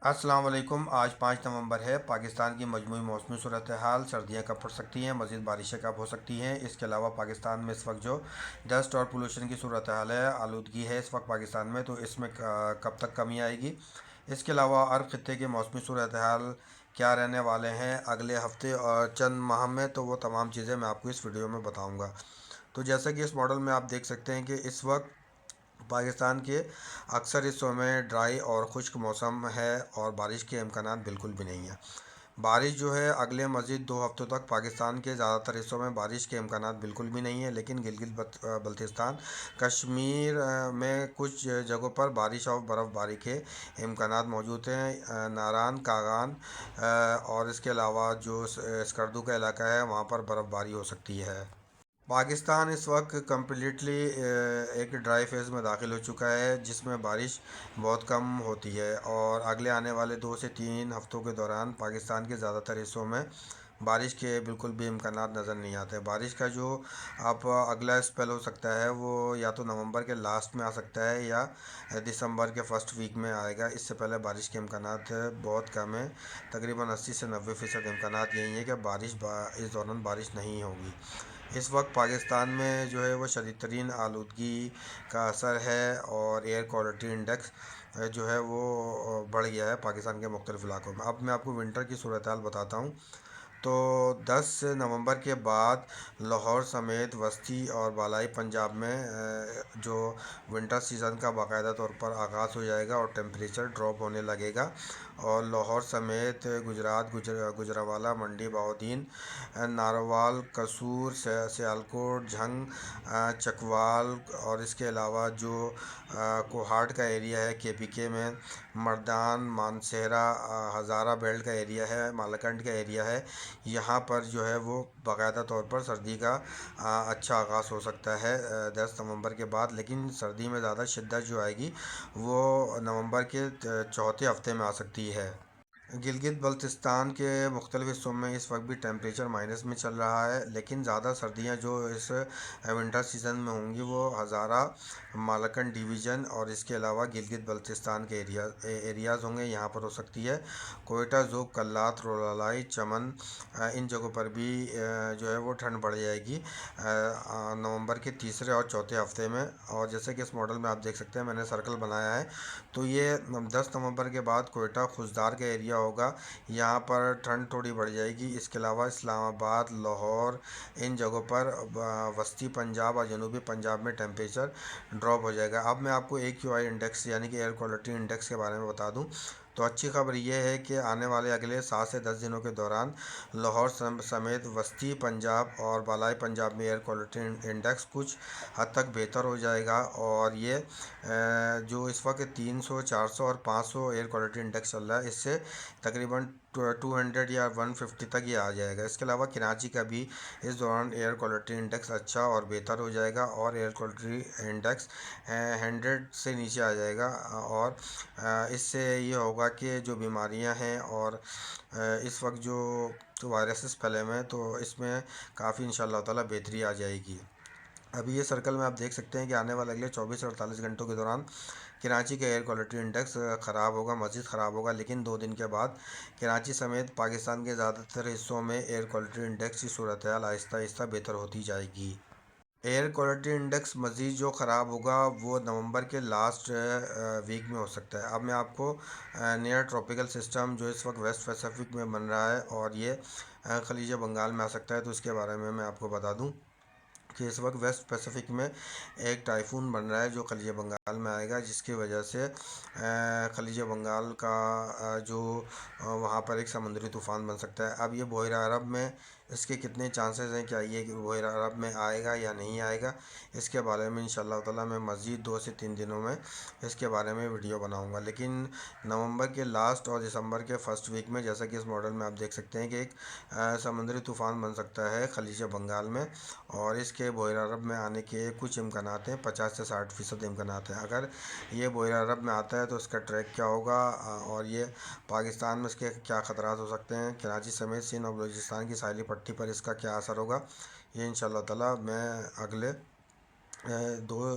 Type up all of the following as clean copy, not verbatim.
السلام علیکم۔ آج 5 نومبر ہے۔ پاکستان کی مجموعی موسمی صورتحال: سردیاں کب پڑ سکتی ہیں، مزید بارشیں کب ہو سکتی ہیں۔ اس کے علاوہ پاکستان میں اس وقت جو ڈسٹ اور پولوشن کی صورتحال ہے، آلودگی ہے اس وقت پاکستان میں، تو اس میں کب تک کمی آئے گی۔ اس کے علاوہ عرب خطے کے موسمی صورتحال کیا رہنے والے ہیں اگلے ہفتے اور چند ماہ میں، تو وہ تمام چیزیں میں آپ کو اس ویڈیو میں بتاؤں گا۔ تو جیسا کہ اس ماڈل میں آپ دیکھ سکتے ہیں کہ اس وقت پاکستان کے اکثر حصوں میں ڈرائی اور خشک موسم ہے اور بارش کے امکانات بالکل بھی نہیں ہیں۔ بارش جو ہے اگلے مزید 2 ہفتوں تک پاکستان کے زیادہ تر حصوں میں بارش کے امکانات بالکل بھی نہیں ہیں، لیکن گلگت بلتستان، کشمیر میں کچھ جگہوں پر بارش اور برف باری کے امکانات موجود ہیں۔ ناران، کاغان اور اس کے علاوہ جو اسکردو کا علاقہ ہے وہاں پر برف باری ہو سکتی ہے۔ پاکستان اس وقت کمپلیٹلی ایک ڈرائی فیز میں داخل ہو چکا ہے، جس میں بارش بہت کم ہوتی ہے، اور اگلے آنے والے 2 سے 3 ہفتوں کے دوران پاکستان کے زیادہ تر حصوں میں بارش کے بالکل بھی امکانات نظر نہیں آتے۔ بارش کا جو اب اگلا اسپیل ہو سکتا ہے وہ یا تو نومبر کے لاسٹ میں آ سکتا ہے یا دسمبر کے فرسٹ ویک میں آئے گا۔ اس سے پہلے بارش کے امکانات بہت کم ہیں، تقریباً 80 سے 90% امکانات یہی ہیں کہ اس دوران بارش نہیں ہوگی۔ اس وقت پاکستان میں جو ہے وہ شدید ترین آلودگی کا اثر ہے، اور ایئر کوالٹی انڈیکس جو ہے وہ بڑھ گیا ہے پاکستان کے مختلف علاقوں میں۔ اب میں آپ کو ونٹر کی صورتحال بتاتا ہوں۔ تو 10 نومبر کے بعد لاہور سمیت وسطی اور بالائی پنجاب میں جو ونٹر سیزن کا باقاعدہ طور پر آغاز ہو جائے گا اور ٹیمپریچر ڈراپ ہونے لگے گا، اور لاہور سمیت گجرات، گوجرانوالہ، منڈی، بہاؤدین، ناروال، قصور، سیالکوٹ، جھنگ، چکوال، اور اس کے علاوہ جو کوہاٹ کا ایریا ہے KPK میں، مردان، مانسہرہ، ہزارہ بیلٹ کا ایریا ہے، مالاکنڈ کا ایریا ہے، یہاں پر جو ہے وہ باقاعدہ طور پر سردی کا اچھا آغاز ہو سکتا ہے 10 نومبر کے بعد، لیکن سردی میں زیادہ شدت جو آئے گی وہ نومبر کے چوتھے ہفتے میں آ سکتی ہے۔ گلگت بلتستان کے مختلف حصوں میں اس وقت بھی ٹیمپریچر مائنس میں چل رہا ہے، لیکن زیادہ سردیاں جو اس ونٹر سیزن میں ہوں گی وہ ہزارہ، مالاکنڈ ڈویژن اور اس کے علاوہ گلگت بلتستان کے ایریاز ہوں گے، یہاں پر ہو سکتی ہے۔ کوئٹہ، ذوب، کلات، رولائی، چمن، ان جگہوں پر بھی جو ہے وہ ٹھنڈ بڑھ جائے گی نومبر کے تیسرے اور چوتھے ہفتے میں۔ اور جیسے کہ اس ماڈل میں آپ دیکھ سکتے ہیں میں نے سرکل بنایا ہے، تو یہ 10 نومبر کے بعد کوئٹہ، خوزدار کا ایریا ہوگا، یہاں پر ٹھنڈ تھوڑی بڑھ جائے گی۔ اس کے علاوہ اسلام آباد، لاہور، ان جگہوں پر وسطی پنجاب اور جنوبی پنجاب میں ٹیمپریچر ڈراپ ہو جائے گا۔ اب میں آپ کو AQI انڈیکس یعنی کہ ایئر کوالٹی انڈیکس کے بارے میں بتا دوں، تو اچھی خبر یہ ہے کہ آنے والے اگلے 7 سے 10 دنوں کے دوران لاہور سمیت وسطی پنجاب اور بالائی پنجاب میں ایئر کوالٹی انڈیکس کچھ حد تک بہتر ہو جائے گا، اور یہ جو اس وقت 300، 400 اور 500 ایئر کوالٹی انڈیکس چل رہا ہے، اس سے تقریباً 200 یا 150 تک یہ آ جائے گا۔ اس کے علاوہ کراچی کا بھی اس دوران ایئر کوالٹی انڈیکس اچھا اور بہتر ہو جائے گا، اور ایئر کوالٹی انڈیکس 100 سے نیچے آ جائے گا، اور اس سے یہ ہوگا کہ جو بیماریاں ہیں اور اس وقت جو وائرسز پھیلے ہوئے ہیں تو اس میں کافی انشاءاللہ تعالیٰ بہتری آ جائے گی۔ ابھی یہ سرکل میں آپ دیکھ سکتے ہیں کہ آنے والے اگلے 24 سے 48 گھنٹوں کے دوران کراچی کا ایئر کوالٹی انڈیکس خراب ہوگا، مزید خراب ہوگا، لیکن 2 دن کے بعد کراچی سمیت پاکستان کے زیادہ تر حصوں میں ایئر کوالٹی انڈیکس کی صورتحال آہستہ آہستہ بہتر ہوتی جائے گی۔ ایئر کوالٹی انڈیکس مزید جو خراب ہوگا وہ نومبر کے لاسٹ ویک میں ہو سکتا ہے۔ اب میں آپ کو نیا ٹراپیکل سسٹم جو اس وقت ویسٹ پیسیفک میں بن رہا ہے اور یہ خلیج بنگال میں آ سکتا ہے، تو اس کے بارے میں آپ کو بتا دوں کہ اس وقت ویسٹ پیسیفک میں ایک ٹائفون بن رہا ہے جو خلیج بنگال میں آئے گا، جس کی وجہ سے خلیج بنگال کا جو وہاں پر ایک سمندری طوفان بن سکتا ہے۔ اب یہ بحیرہ عرب میں اس کے کتنے چانسز ہیں کہ یہ بحیرہ عرب میں آئے گا یا نہیں آئے گا، اس کے بارے میں انشاءاللہ تعالیٰ میں مزید 2 سے 3 دنوں میں اس کے بارے میں ویڈیو بناؤں گا، لیکن نومبر کے لاسٹ اور دسمبر کے فرسٹ ویک میں جیسا کہ اس ماڈل میں آپ دیکھ سکتے ہیں کہ ایک سمندری طوفان بن سکتا ہے خلیج بنگال میں، اور اس کے بحیرہ عرب میں آنے کے کچھ امکانات ہیں، 50 سے 60% امکانات ہیں۔ اگر یہ بحیرہ عرب میں آتا ہے تو اس کا ٹریک کیا ہوگا، اور یہ پاکستان میں اس کے کیا خطرات ہو سکتے ہیں، کراچی سمیت سندھ اور بلوچستان کی ساحلی پٹی پر اس کا کیا اثر ہوگا، یہ انشاءاللہ تعالیٰ میں اگلے 2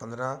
15